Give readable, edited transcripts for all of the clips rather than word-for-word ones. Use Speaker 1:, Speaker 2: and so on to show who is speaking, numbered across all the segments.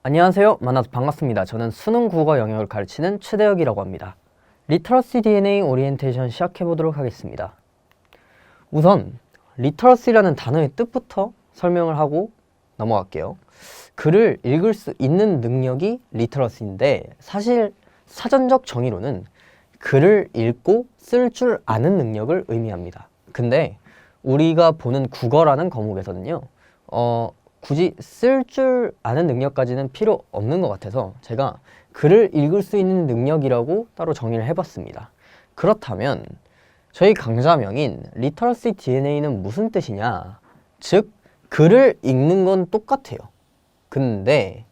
Speaker 1: 안녕하세요. 만나서 반갑습니다. 저는 수능 국어 영역을 가르치는 최대혁이라고 합니다. 리터러시 DNA 오리엔테이션 시작해보도록 하겠습니다. 우선 리터러시라는 단어의 뜻부터 설명을 하고 넘어갈게요. 글을 읽을 수 있는 능력이 리터러시인데 사실 사전적 정의로는 글을 읽고 쓸 줄 아는 능력을 의미합니다. 근데 우리가 보는 국어라는 과목에서는요. 굳이 쓸 줄 아는 능력까지는 필요 없는 것 같아서 제가 글을 읽을 수 있는 능력이라고 따로 정의를 해봤습니다. 그렇다면 저희 강좌명인 리터러시 DNA는 무슨 뜻이냐? 즉, 글을 읽는 건 똑같아요. 근데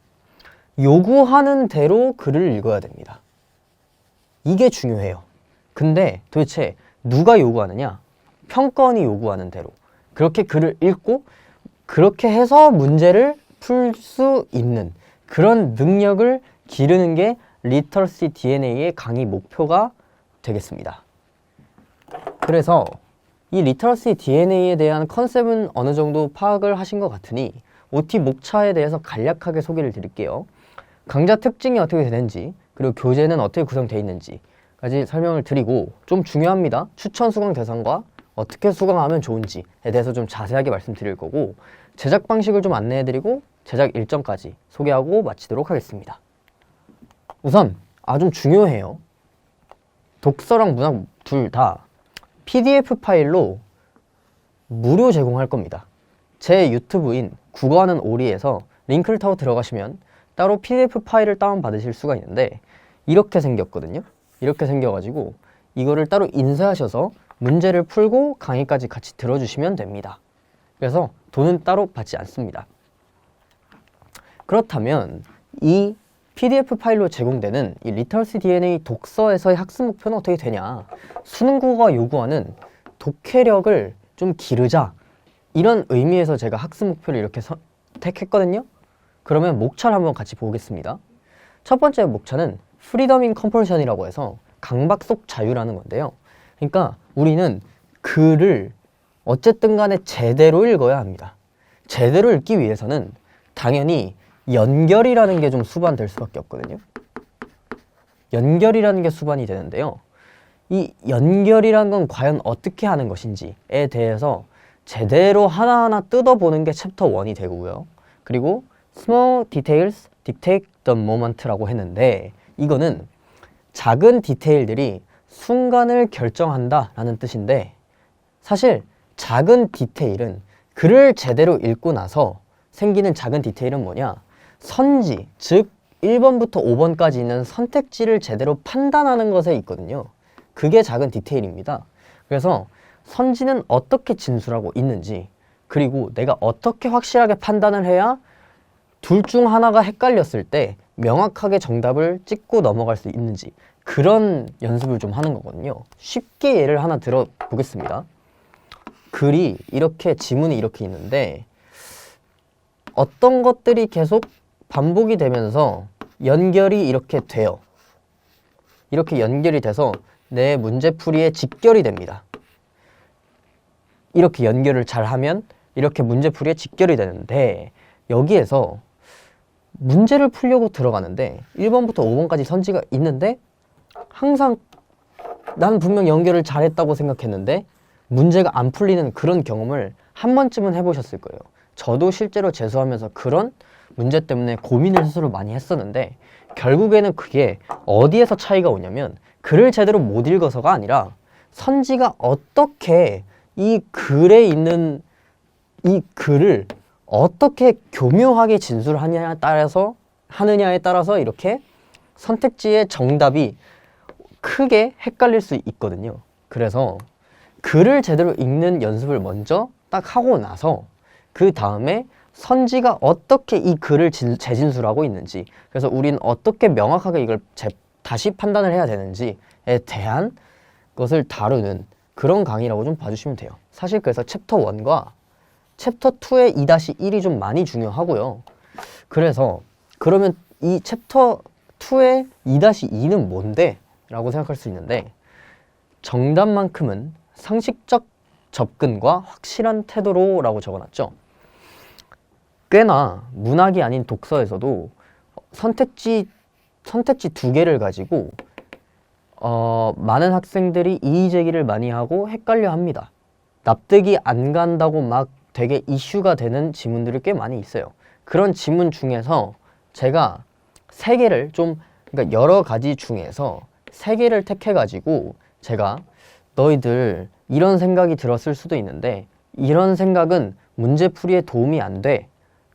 Speaker 1: 요구하는 대로 글을 읽어야 됩니다. 이게 중요해요. 근데 도대체 누가 요구하느냐? 평가원이 요구하는 대로 그렇게 글을 읽고 그렇게 해서 문제를 풀 수 있는 그런 능력을 기르는 게 리터러시 DNA의 강의 목표가 되겠습니다. 그래서 이 리터러시 DNA에 대한 컨셉은 어느 정도 파악을 하신 것 같으니 OT 목차에 대해서 간략하게 소개를 드릴게요. 강좌 특징이 어떻게 되는지 그리고 교재는 어떻게 구성되어 있는지까지 설명을 드리고 좀 중요합니다. 추천 수강 대상과 어떻게 수강하면 좋은지에 대해서 좀 자세하게 말씀드릴 거고 제작 방식을 좀 안내해드리고 제작 일정까지 소개하고 마치도록 하겠습니다. 우선 좀 중요해요. 독서랑 문학 둘 다 PDF 파일로 무료 제공할 겁니다. 제 유튜브인 국어하는 오리에서 링크를 타고 들어가시면 따로 PDF 파일을 다운받으실 수가 있는데 이렇게 생겼거든요. 이렇게 생겨가지고 이거를 따로 인쇄하셔서 문제를 풀고 강의까지 같이 들어주시면 됩니다. 그래서 돈은 따로 받지 않습니다. 그렇다면 이 PDF 파일로 제공되는 이 리터러시 DNA 독서에서의 학습 목표는 어떻게 되냐? 수능 국어가 요구하는 독해력을 좀 기르자. 이런 의미에서 제가 학습 목표를 이렇게 택했거든요. 그러면 목차를 한번 같이 보겠습니다. 첫 번째 목차는 프리덤 인 컴펄션이라고 해서 강박 속 자유라는 건데요. 그러니까 우리는 글을 어쨌든 간에 제대로 읽어야 합니다. 제대로 읽기 위해서는 당연히 연결이라는 게 좀 수반될 수밖에 없거든요. 연결이라는 게 수반이 되는데요. 이 연결이라는 건 과연 어떻게 하는 것인지에 대해서 제대로 하나하나 뜯어보는 게 챕터 1이 되고요. 그리고 Small Details Dictate the Moment라고 했는데 이거는 작은 디테일들이 순간을 결정한다 라는 뜻인데 사실 작은 디테일은 글을 제대로 읽고 나서 생기는 작은 디테일은 뭐냐? 선지, 즉 1번부터 5번까지 있는 선택지를 제대로 판단하는 것에 있거든요. 그게 작은 디테일입니다. 그래서 선지는 어떻게 진술하고 있는지 그리고 내가 어떻게 확실하게 판단을 해야 둘 중 하나가 헷갈렸을 때 명확하게 정답을 찍고 넘어갈 수 있는지 그런 연습을 좀 하는 거거든요. 쉽게 예를 하나 들어보겠습니다. 글이 이렇게 지문이 이렇게 있는데 어떤 것들이 계속 반복이 되면서 연결이 이렇게 돼요. 이렇게 연결이 돼서 내 문제풀이에 직결이 됩니다. 이렇게 연결을 잘 하면 이렇게 문제풀이에 직결이 되는데 여기에서 문제를 풀려고 들어가는데 1번부터 5번까지 선지가 있는데 항상 난 분명 연결을 잘했다고 생각했는데 문제가 안 풀리는 그런 경험을 한 번쯤은 해보셨을 거예요. 저도 실제로 재수하면서 그런 문제 때문에 고민을 스스로 많이 했었는데 결국에는 그게 어디에서 차이가 오냐면 글을 제대로 못 읽어서가 아니라 선지가 어떻게 이 글에 있는 이 글을 어떻게 교묘하게 진술하느냐에 따라서 이렇게 선택지의 정답이 크게 헷갈릴 수 있거든요. 그래서 글을 제대로 읽는 연습을 먼저 딱 하고 나서 그 다음에 선지가 어떻게 이 글을 재진술하고 있는지 그래서 우리는 어떻게 명확하게 이걸 다시 판단을 해야 되는지에 대한 것을 다루는 그런 강의라고 좀 봐주시면 돼요. 사실 그래서 챕터 1과 챕터 2의 2-1이 좀 많이 중요하고요. 그래서 그러면 이 챕터 2의 2-2는 뭔데? 라고 생각할 수 있는데 정답만큼은 상식적 접근과 확실한 태도로 라고 적어놨죠. 꽤나 문학이 아닌 독서에서도 선택지 2개를 가지고 많은 학생들이 이의제기를 많이 하고 헷갈려 합니다. 납득이 안 간다고 막 되게 이슈가 되는 지문들이 꽤 많이 있어요. 그런 지문 중에서 제가 3개를 그러니까 여러 가지 중에서 3개를 택해가지고 제가 너희들 이런 생각이 들었을 수도 있는데 이런 생각은 문제풀이에 도움이 안 돼.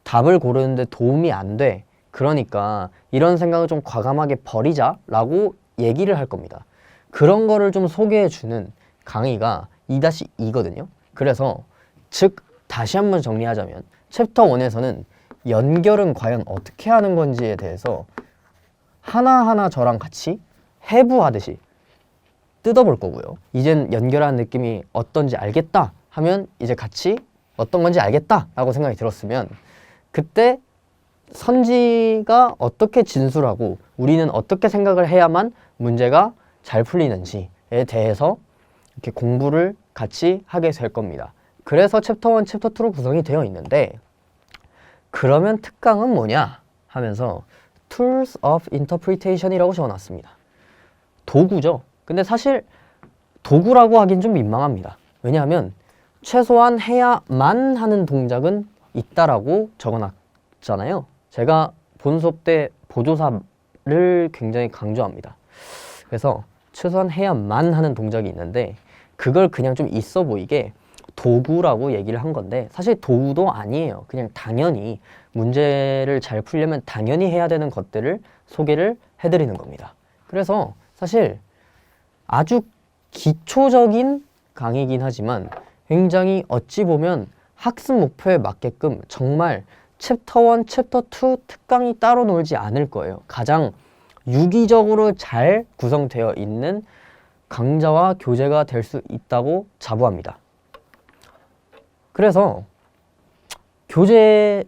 Speaker 1: 답을 고르는데 도움이 안 돼. 그러니까 이런 생각을 좀 과감하게 버리자 라고 얘기를 할 겁니다. 그런 거를 좀 소개해주는 강의가 2-2거든요. 그래서 즉 다시 한번 정리하자면 챕터 1에서는 연결은 과연 어떻게 하는 건지에 대해서 하나하나 저랑 같이 해부하듯이 뜯어볼 거고요. 이젠 연결하는 느낌이 어떤지 알겠다 하면 이제 같이 어떤 건지 알겠다 라고 생각이 들었으면 그때 선지가 어떻게 진술하고 우리는 어떻게 생각을 해야만 문제가 잘 풀리는지에 대해서 이렇게 공부를 같이 하게 될 겁니다. 그래서 챕터 1, 챕터 2로 구성이 되어 있는데 그러면 특강은 뭐냐 하면서 Tools of Interpretation이라고 적어놨습니다. 도구죠. 근데 사실 도구라고 하긴 좀 민망합니다. 왜냐하면 최소한 해야만 하는 동작은 있다라고 적어놨잖아요. 제가 본 수업 때 보조사를 굉장히 강조합니다. 그래서 최소한 해야만 하는 동작이 있는데 그걸 그냥 좀 있어 보이게 도구라고 얘기를 한 건데 사실 도구도 아니에요. 그냥 당연히 문제를 잘 풀려면 당연히 해야 되는 것들을 소개를 해드리는 겁니다. 그래서 사실 아주 기초적인 강의이긴 하지만 굉장히 어찌 보면 학습 목표에 맞게끔 정말 챕터 1, 챕터 2 특강이 따로 놀지 않을 거예요. 가장 유기적으로 잘 구성되어 있는 강좌와 교재가 될 수 있다고 자부합니다. 그래서 교재의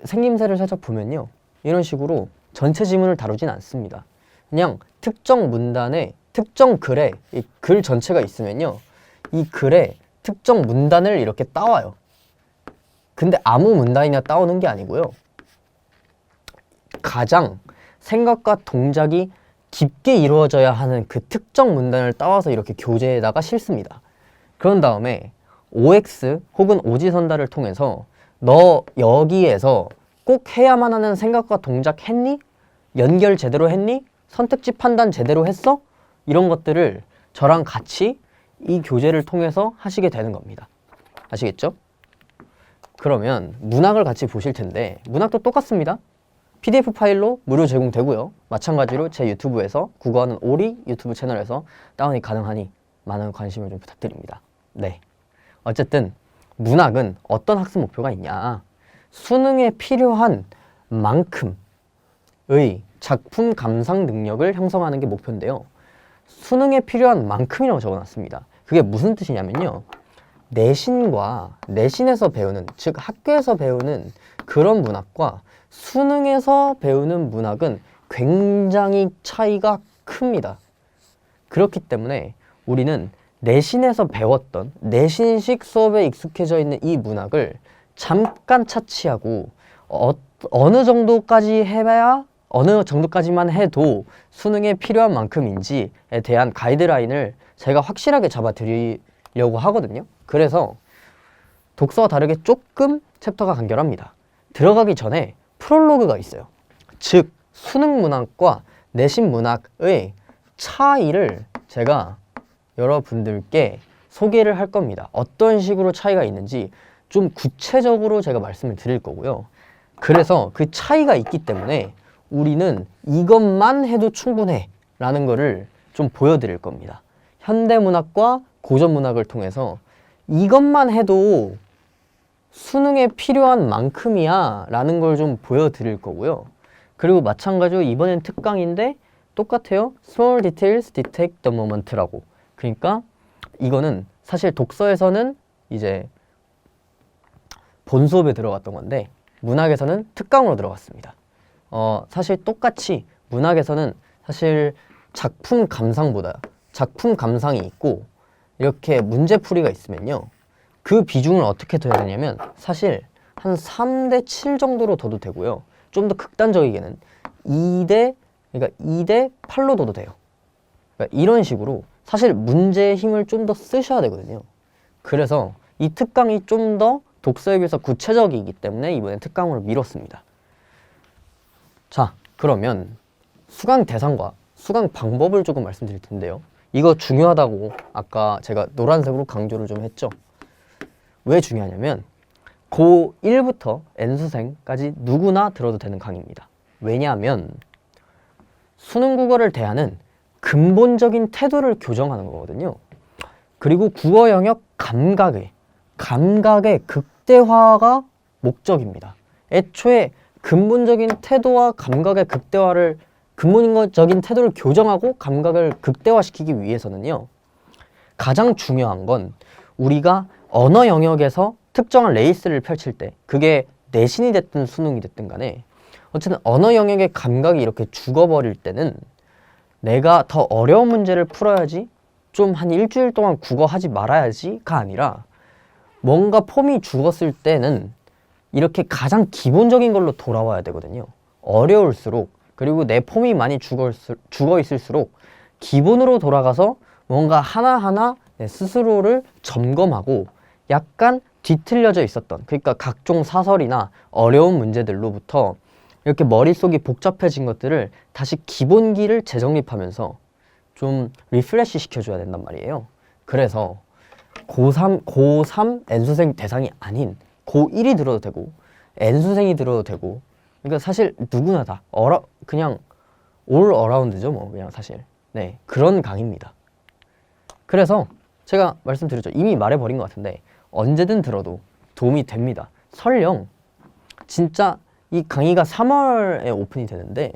Speaker 1: 생김새를 살짝 보면요. 이런 식으로 전체 지문을 다루진 않습니다. 그냥 특정 문단에 특정 글에 이 글 전체가 있으면요. 이 글에 특정 문단을 이렇게 따와요. 근데 아무 문단이나 따오는 게 아니고요. 가장 생각과 동작이 깊게 이루어져야 하는 그 특정 문단을 따와서 이렇게 교재에다가 실습니다. 그런 다음에 OX 혹은 오지선다를 통해서 너 여기에서 꼭 해야만 하는 생각과 동작 했니? 연결 제대로 했니? 선택지 판단 제대로 했어? 이런 것들을 저랑 같이 이 교재를 통해서 하시게 되는 겁니다. 아시겠죠? 그러면 문학을 같이 보실 텐데 문학도 똑같습니다. PDF 파일로 무료 제공되고요. 마찬가지로 제 유튜브에서 국어하는 오리 유튜브 채널에서 다운이 가능하니 많은 관심을 좀 부탁드립니다. 네. 어쨌든 문학은 어떤 학습 목표가 있냐. 수능에 필요한 만큼의 작품 감상 능력을 형성하는 게 목표인데요. 수능에 필요한 만큼이라고 적어놨습니다. 그게 무슨 뜻이냐면요. 내신에서 배우는, 즉 학교에서 배우는 그런 문학과 수능에서 배우는 문학은 굉장히 차이가 큽니다. 그렇기 때문에 우리는 내신에서 배웠던 내신식 수업에 익숙해져 있는 이 문학을 잠깐 차치하고 어느 정도까지만 해도 수능에 필요한 만큼인지에 대한 가이드라인을 제가 확실하게 잡아드리려고 하거든요. 그래서 독서와 다르게 조금 챕터가 간결합니다. 들어가기 전에 프롤로그가 있어요. 즉 수능 문학과 내신 문학의 차이를 제가 여러분들께 소개를 할 겁니다. 어떤 식으로 차이가 있는지 좀 구체적으로 제가 말씀을 드릴 거고요. 그래서 그 차이가 있기 때문에 우리는 이것만 해도 충분해 라는 거를 좀 보여드릴 겁니다. 현대문학과 고전문학을 통해서 이것만 해도 수능에 필요한 만큼이야 라는 걸 좀 보여드릴 거고요. 그리고 마찬가지로 이번엔 특강인데 똑같아요. Small details detect the moment라고. 그러니까 이거는 사실 독서에서는 이제 본 수업에 들어갔던 건데 문학에서는 특강으로 들어갔습니다. 사실 똑같이 문학에서는 사실 작품 감상보다 작품 감상이 있고 이렇게 문제풀이가 있으면요. 그 비중을 어떻게 둬야 되냐면 사실 한 3대7 정도로 둬도 되고요. 좀 더 극단적이게는 2대 8로 둬도 돼요. 그러니까 이런 식으로 사실 문제의 힘을 좀 더 쓰셔야 되거든요. 그래서 이 특강이 좀 더 독서에 비해서 구체적이기 때문에 이번엔 특강으로 미뤘습니다. 자, 그러면 수강 대상과 수강 방법을 조금 말씀드릴 텐데요. 이거 중요하다고 아까 제가 노란색으로 강조를 좀 했죠. 왜 중요하냐면 고1부터 N수생까지 누구나 들어도 되는 강의입니다. 왜냐하면 수능 국어를 대하는 근본적인 태도를 교정하는 거거든요. 그리고 국어 영역 감각의 극대화가 목적입니다. 애초에 근본적인 태도와 감각의 근본적인 태도를 교정하고 감각을 극대화시키기 위해서는요, 가장 중요한 건 우리가 언어 영역에서 특정한 레이스를 펼칠 때, 그게 내신이 됐든 수능이 됐든 간에 어쨌든 언어 영역의 감각이 이렇게 죽어버릴 때는 내가 더 어려운 문제를 풀어야지, 좀 한 일주일 동안 국어 하지 말아야지가 아니라 뭔가 폼이 죽었을 때는 이렇게 가장 기본적인 걸로 돌아와야 되거든요. 어려울수록, 그리고 내 폼이 많이 죽어 있을수록 기본으로 돌아가서 뭔가 하나하나 내 스스로를 점검하고 약간 뒤틀려져 있었던, 그러니까 각종 사설이나 어려운 문제들로부터 이렇게 머릿속이 복잡해진 것들을 다시 기본기를 재정립하면서 좀 리프레시 시켜줘야 된단 말이에요. 그래서 고3 N수생 대상이 아닌 고1이 들어도 되고 N수생이 들어도 되고, 그러니까 사실 누구나 다 그냥 올 어라운드죠, 뭐 그냥 사실. 네, 그런 강의입니다. 그래서 제가 말씀드렸죠. 이미 말해버린 것 같은데 언제든 들어도 도움이 됩니다. 설령 진짜 이 강의가 3월에 오픈이 되는데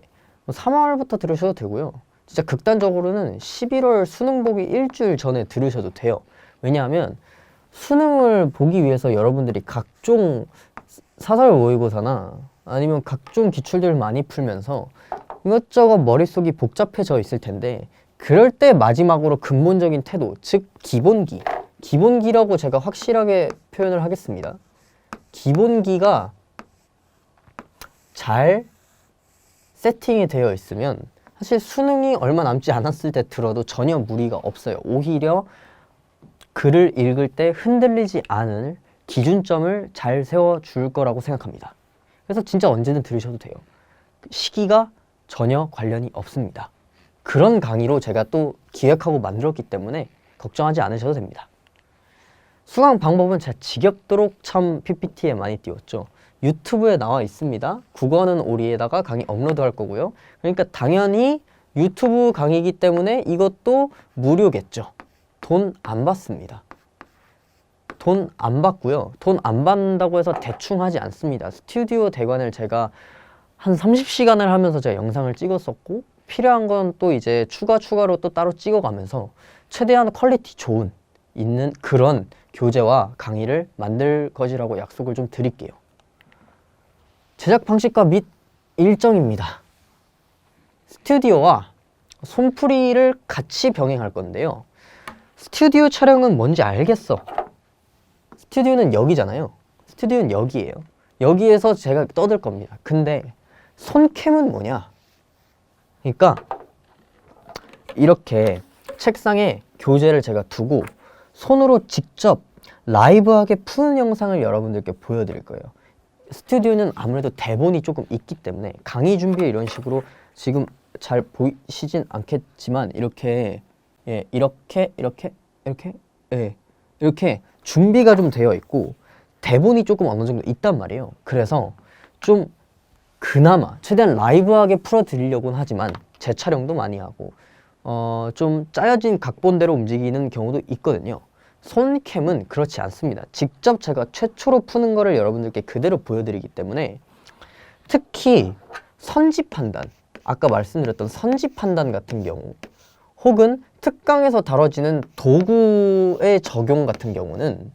Speaker 1: 3월부터 들으셔도 되고요. 진짜 극단적으로는 11월 수능 보기 일주일 전에 들으셔도 돼요. 왜냐하면 수능을 보기 위해서 여러분들이 각종 사설 모의고사나 아니면 각종 기출들을 많이 풀면서 이것저것 머릿속이 복잡해져 있을 텐데, 그럴 때 마지막으로 근본적인 태도, 즉 기본기라고 제가 확실하게 표현을 하겠습니다. 기본기가 잘 세팅이 되어 있으면 사실 수능이 얼마 남지 않았을 때 들어도 전혀 무리가 없어요. 오히려 글을 읽을 때 흔들리지 않을 기준점을 잘 세워줄 거라고 생각합니다. 그래서 진짜 언제든 들으셔도 돼요. 시기가 전혀 관련이 없습니다. 그런 강의로 제가 또 기획하고 만들었기 때문에 걱정하지 않으셔도 됩니다. 수강 방법은 제가 지겹도록 참 PPT에 많이 띄웠죠. 유튜브에 나와 있습니다. 국어는 오리에다가 강의 업로드할 거고요. 그러니까 당연히 유튜브 강의이기 때문에 이것도 무료겠죠. 돈 안 받습니다. 돈 안 받고요. 돈 안 받는다고 해서 대충 하지 않습니다. 스튜디오 대관을 제가 한 30시간을 하면서 제가 영상을 찍었었고, 필요한 건 또 이제 추가로 또 따로 찍어가면서 최대한 퀄리티 좋은 있는 그런 교재와 강의를 만들 것이라고 약속을 좀 드릴게요. 제작 방식과 및 일정입니다. 스튜디오와 손풀이를 같이 병행할 건데요. 스튜디오 촬영은 뭔지 알겠어. 스튜디오는 여기잖아요. 스튜디오는 여기예요. 여기에서 제가 떠들 겁니다. 근데 손캠은 뭐냐? 그러니까 이렇게 책상에 교재를 제가 두고 손으로 직접 라이브하게 푸는 영상을 여러분들께 보여드릴 거예요. 스튜디오는 아무래도 대본이 조금 있기 때문에 강의 준비에 이런 식으로 지금 잘 보이시진 않겠지만 이렇게 이렇게 준비가 좀 되어 있고 대본이 조금 어느 정도 있단 말이에요. 그래서 좀 그나마 최대한 라이브하게 풀어드리려고는 하지만 재촬영도 많이 하고 좀 짜여진 각본대로 움직이는 경우도 있거든요. 손캠은 그렇지 않습니다. 직접 제가 최초로 푸는 거를 여러분들께 그대로 보여드리기 때문에 특히 선지 판단, 아까 말씀드렸던 선지 판단 같은 경우 혹은 특강에서 다뤄지는 도구의 적용 같은 경우는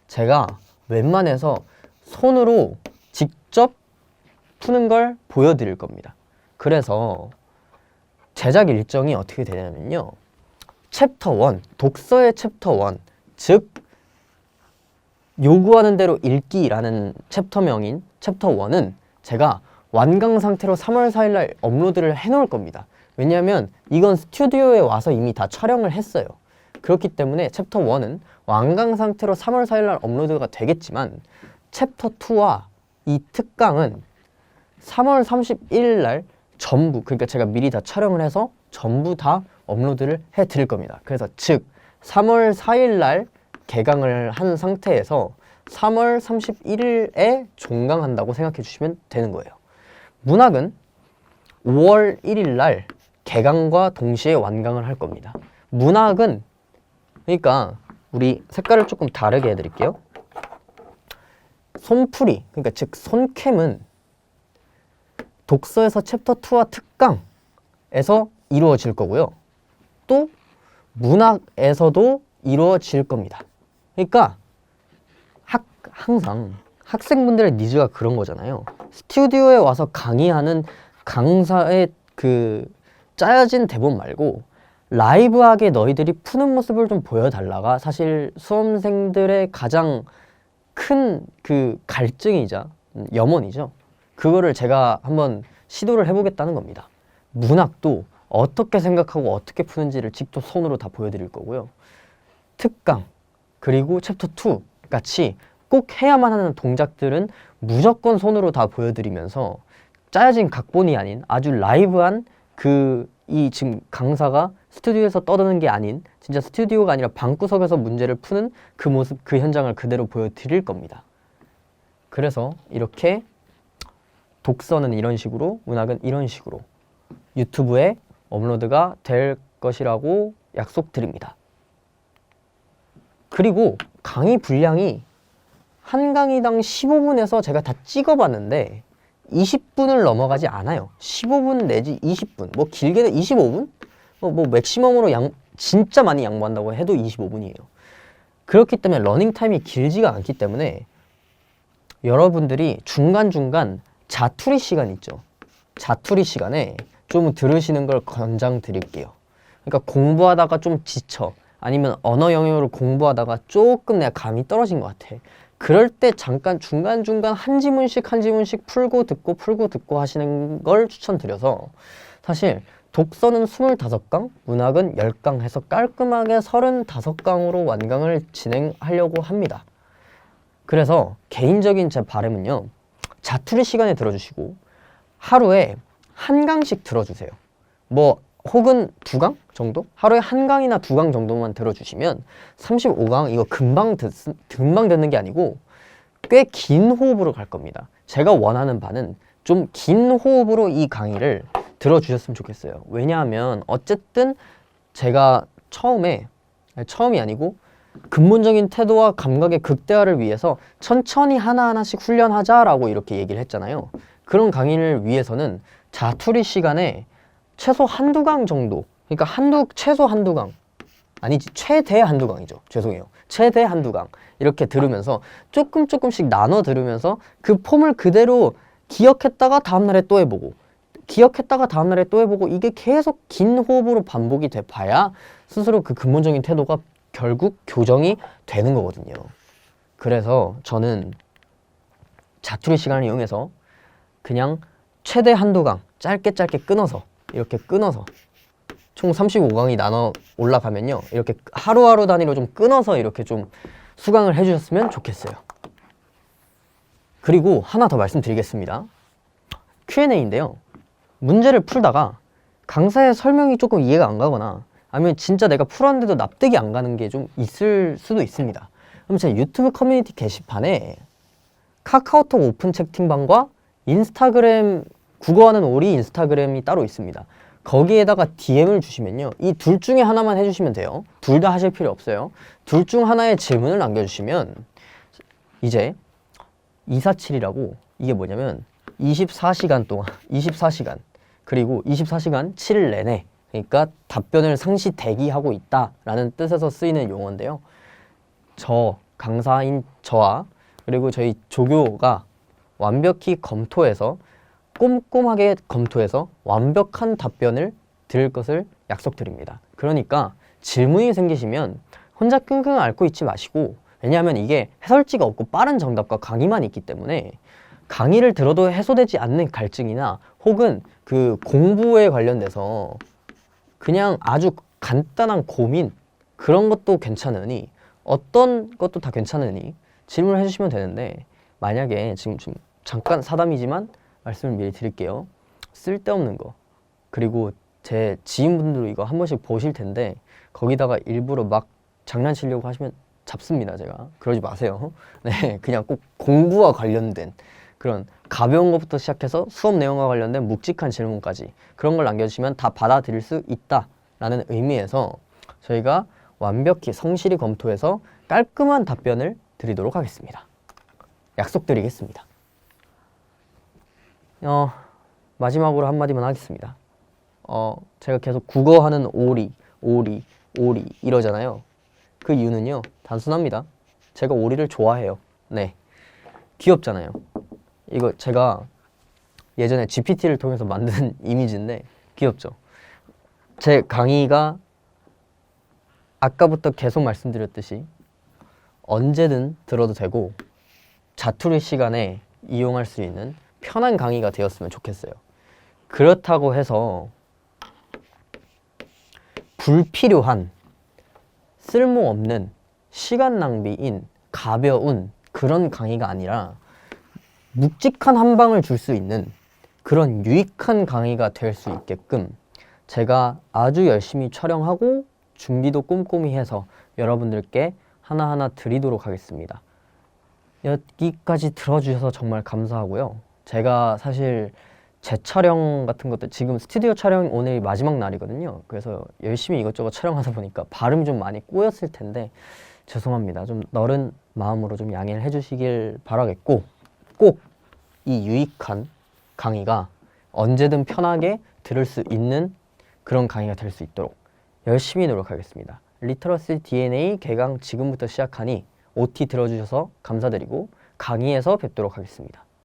Speaker 1: 제가 웬만해서 손으로 직접 푸는 걸 보여드릴 겁니다. 그래서 제작 일정이 어떻게 되냐면요. 챕터 1, 독서의 챕터 1, 즉 요구하는 대로 읽기라는 챕터명인 챕터 1은 제가 완강 상태로 3월 4일 날 업로드를 해놓을 겁니다. 왜냐하면 이건 스튜디오에 와서 이미 다 촬영을 했어요. 그렇기 때문에 챕터 1은 완강 상태로 3월 4일 날 업로드가 되겠지만 챕터 2와 이 특강은 3월 31일 날 전부, 그러니까 제가 미리 다 촬영을 해서 전부 다 업로드를 해 드릴 겁니다. 그래서 즉 3월 4일 날 개강을 한 상태에서 3월 31일에 종강한다고 생각해 주시면 되는 거예요. 문학은 5월 1일 날 개강과 동시에 완강을 할 겁니다. 문학은 그러니까 우리 색깔을 조금 다르게 해드릴게요. 손풀이, 그러니까 즉 손캠은 독서에서 챕터 2와 특강에서 이루어질 거고요. 또 문학에서도 이루어질 겁니다. 그러니까 항상 학생분들의 니즈가 그런 거잖아요. 스튜디오에 와서 강의하는 강사의 그 짜여진 대본 말고 라이브하게 너희들이 푸는 모습을 좀 보여달라가 사실 수험생들의 가장 큰 그 갈증이자 염원이죠. 그거를 제가 한번 시도를 해보겠다는 겁니다. 문학도 어떻게 생각하고 어떻게 푸는지를 직접 손으로 다 보여드릴 거고요. 특강, 그리고 챕터 2 같이 꼭 해야만 하는 동작들은 무조건 손으로 다 보여드리면서 짜여진 각본이 아닌 아주 라이브한 이 지금 강사가 스튜디오에서 떠드는 게 아닌 진짜 스튜디오가 아니라 방구석에서 문제를 푸는 그 모습, 그 현장을 그대로 보여드릴 겁니다. 그래서 이렇게 독서는 이런 식으로, 문학은 이런 식으로 유튜브에 업로드가 될 것이라고 약속드립니다. 그리고 강의 분량이 한 강의당 15분에서 제가 다 찍어봤는데 20분을 넘어가지 않아요. 15분 내지 20분, 뭐 길게는 25분? 뭐 맥시멈으로 진짜 많이 양보한다고 해도 25분이에요. 그렇기 때문에 러닝타임이 길지가 않기 때문에 여러분들이 중간중간 자투리 시간 있죠. 자투리 시간에 좀 들으시는 걸 권장드릴게요. 그러니까 공부하다가 좀 지쳐, 아니면 언어 영역을 공부하다가 조금 내가 감이 떨어진 것 같아. 그럴 때 잠깐 중간중간 한 지문씩 풀고 듣고 하시는 걸 추천드려서, 사실 독서는 25강, 문학은 10강 해서 깔끔하게 35강으로 완강을 진행하려고 합니다. 그래서 개인적인 제 바람은요, 자투리 시간에 들어주시고 하루에 한 강씩 들어주세요. 뭐 혹은 2강 정도? 하루에 한 강이나 2강 정도만 들어주시면 35강 이거 금방 듣는 게 아니고 꽤 긴 호흡으로 갈 겁니다. 제가 원하는 바는 좀 긴 호흡으로 이 강의를 들어주셨으면 좋겠어요. 왜냐하면 어쨌든 제가 처음이 아니고 근본적인 태도와 감각의 극대화를 위해서 천천히 하나하나씩 훈련하자라고 이렇게 얘기를 했잖아요. 그런 강의를 위해서는 자투리 시간에 최소 한두 강 정도, 그러니까 최소 한두 강, 아니지 최대 한두 강이죠. 죄송해요. 최대 한두 강 이렇게 들으면서 조금씩 나눠 들으면서 그 폼을 그대로 기억했다가 다음날에 또 해보고, 기억했다가 다음날에 또 해보고, 이게 계속 긴 호흡으로 반복이 돼 봐야 스스로 그 근본적인 태도가 결국 교정이 되는 거거든요. 그래서 저는 자투리 시간을 이용해서 그냥 최대 한두 강 짧게 끊어서 이렇게 끊어서 총 35강이 나눠 올라가면요, 이렇게 하루하루 단위로 좀 끊어서 이렇게 좀 수강을 해주셨으면 좋겠어요. 그리고 하나 더 말씀드리겠습니다. Q&A인데요, 문제를 풀다가 강사의 설명이 조금 이해가 안 가거나 아니면 진짜 내가 풀었는데도 납득이 안 가는 게 좀 있을 수도 있습니다. 그럼 제 유튜브 커뮤니티 게시판에 카카오톡 오픈 채팅방과 인스타그램, 국어하는 오리 인스타그램이 따로 있습니다. 거기에다가 DM을 주시면요, 이 둘 중에 하나만 해주시면 돼요. 둘 다 하실 필요 없어요. 둘 중 하나의 질문을 남겨주시면 이제 247이라고, 이게 뭐냐면 24시간 동안 24시간 그리고 24시간 7일 내내, 그러니까 답변을 상시 대기하고 있다라는 뜻에서 쓰이는 용어인데요. 강사인 저와 그리고 저희 조교가 완벽히 꼼꼼하게 검토해서 완벽한 답변을 드릴 것을 약속드립니다. 그러니까 질문이 생기시면 혼자 끙끙 앓고 있지 마시고, 왜냐하면 이게 해설지가 없고 빠른 정답과 강의만 있기 때문에 강의를 들어도 해소되지 않는 갈증이나 혹은 그 공부에 관련돼서 그냥 아주 간단한 고민 그런 것도 괜찮으니 어떤 것도 다 괜찮으니 질문을 해주시면 되는데 만약에 지금 좀 잠깐 사담이지만 말씀을 미리 드릴게요. 쓸데없는 거 그리고 제 지인분들도 이거 한 번씩 보실 텐데 거기다가 일부러 막 장난치려고 하시면 잡습니다. 제가 그러지 마세요. 네, 그냥 꼭 공부와 관련된 그런 가벼운 것부터 시작해서 수업 내용과 관련된 묵직한 질문까지 그런 걸 남겨주시면 다 받아들일 수 있다라는 의미에서 저희가 완벽히 성실히 검토해서 깔끔한 답변을 드리도록 하겠습니다. 약속드리겠습니다. 마지막으로 한마디만 하겠습니다. 제가 계속 국어 하는 오리 이러잖아요. 그 이유는요, 단순합니다. 제가 오리를 좋아해요. 네. 귀엽잖아요. 이거 제가 예전에 GPT를 통해서 만든 이미지인데 귀엽죠? 제 강의가 아까부터 계속 말씀드렸듯이 언제든 들어도 되고 자투리 시간에 이용할 수 있는 편한 강의가 되었으면 좋겠어요. 그렇다고 해서 불필요한 쓸모없는 시간 낭비인 가벼운 그런 강의가 아니라 묵직한 한 방을 줄 수 있는 그런 유익한 강의가 될 수 있게끔 제가 아주 열심히 촬영하고 준비도 꼼꼼히 해서 여러분들께 하나하나 드리도록 하겠습니다. 여기까지 들어주셔서 정말 감사하고요. 제가 사실 제 촬영 같은 것도 지금 스튜디오 촬영 오늘 마지막 날이거든요. 그래서 열심히 이것저것 촬영하다 보니까 발음이 좀 많이 꼬였을 텐데 죄송합니다. 좀 너른 마음으로 좀 양해를 해주시길 바라겠고 꼭 이 유익한 강의가 언제든 편하게 들을 수 있는 그런 강의가 될 수 있도록 열심히 노력하겠습니다. 리터러시 DNA 개강 지금부터 시작하니 OT 들어주셔서 감사드리고 강의에서 뵙도록 하겠습니다.